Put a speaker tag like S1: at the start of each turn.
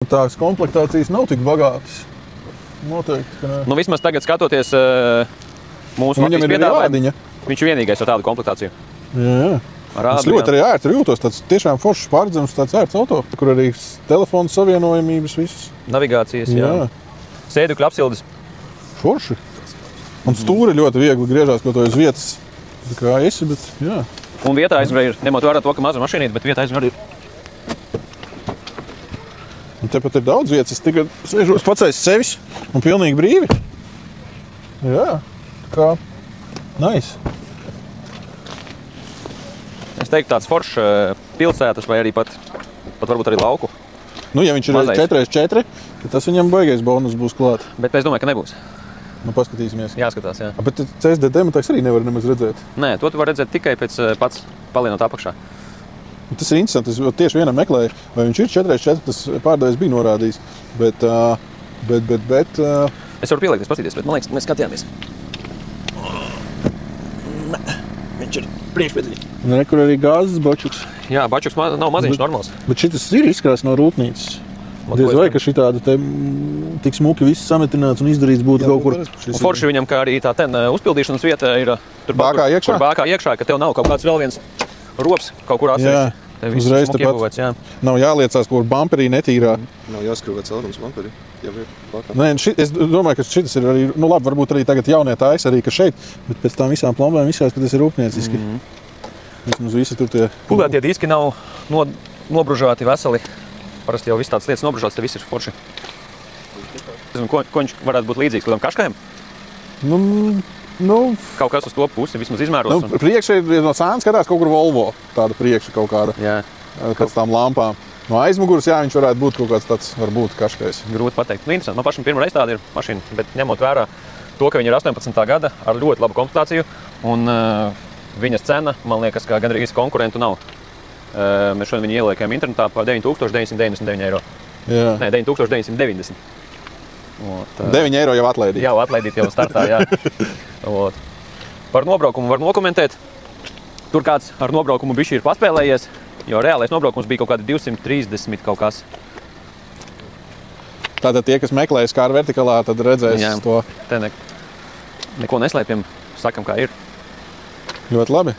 S1: Tās komplektācijas nav tik bagātas. Noteikti, ka ne.
S2: Nu, vismaz tagad skatoties mūsu
S1: Viņam ir rādiņa.
S2: Viņš ir vienīgais ar tādu komplektāciju.
S1: Jā. Es ļoti arī ērti jūtos. Tāds tiešām foršs pārredzams, tāds ērts auto, kur arī telefonu savienojamības visas.
S2: Navigācijas, jā. Sēdekļu apsildes.
S1: Forši. Un stūri ļoti viegli griežās, ko to uz vietas. Tā kā esi, bet jā.
S2: Un vietā aizmugurē ir, ņemot vērā to, ka maza mašīnīte, bet vietā aizmugurē ir.
S1: Un tepat ir daudz vietas. Es tikai sēžos pacais sevis un pilnīgi brīvi. Jā, tā kā nice.
S2: Es teiktu tāds foršs pilsētas vai arī pat varbūt arī lauku.
S1: Nu, ja viņš ir 4x4, tad tas viņam baigais bonus būs klāt.
S2: Bet es domāju, ka nebūs.
S1: Nu, paskatīsimies.
S2: Jāskatās, jā.
S1: Bet CSDD man arī nevar nemaz redzēt.
S2: Nē, to tu var redzēt tikai pēc pats palienot apakšā.
S1: Tas ir interesanti. Es tieši vienam meklēju, vai viņš ir 4x4, tas pārdevējs bija norādījis. Bet
S2: es varu pielikt, paskatīties, bet man liekas, mēs skatījāmies. Viņš ir priekšpēdziņš.
S1: Un rekur arī gāzes bačuks.
S2: Jā, bačuks nav maziņš, normāls.
S1: Bet šitas ir izkrāsts no rūpnīcas. Diez vai, ka šitādu te tik smuki viss sametināts un izdarīts būtu kaut kur.
S2: Un forši viņam, kā arī tā uzpildīšanas vieta ir tur
S1: bākā iekšā?
S2: Kur bākā iekšā, ka tev nav kaut kāds vēl viens rops kaut kur atsevišķi.
S1: Jā, uzreiz tepat. Nav jāliecās, kur bamperī netīrā.
S3: Nav jāskrūvēt celtums bamperī.
S1: Nē, es domāju, ka šitas ir arī, nu labi, varbūt arī tagad jaunie taisa arī, ka šeit, bet pēc tām visām plombēm izskatās, ka tas ir rūpnieciski. Vismaz visi tur tie...
S2: Pulētie diski nav nobružāti veseli. Parasti jau viss tādas lietas nobružāts, te viss ir forši. Ko viņš varētu būt līdzīgs kādam kaškajam?
S1: Nu,
S2: kaut kas uz to pusi, vismaz izmēros.
S1: Nu, priekšā ir no sāna skatās kaut kur Volvo, tāda priekša kaut kāda.
S2: Jā.
S1: Pēc tām lampām. No aizmuguras, jā, viņš varētu būt kaut kāds tāds, varbūt kaškais.
S2: Grūti pateikt. Nu, interesanti. Man pašam pirmā reize tāda ir mašīna, bet ņemot vērā to, ka viņa ir 18. gada ar ļoti labu komplektāciju un viņas cena, man liekas, ka gandrīz konkurentu nav. Mēs šodien viņu ieliekam internetā par 9,999 eiro.
S1: Jā.
S2: Nē, 9,990.
S1: 9 eiro jau atlaidīt.
S2: Jau atlaidīt, jau startā, jā. Par nobraukumu var nokomentēt. Tur kāds ar nobraukumu bišķi ir paspēlējies, jo reālais nobraukums bija kaut kādi 230 kaut kas.
S1: Tātad tie, kas meklējas kā ar vertikalā, tad redzēs to.
S2: Te neko neslēpjam, sakam kā ir.
S1: Ļoti labi.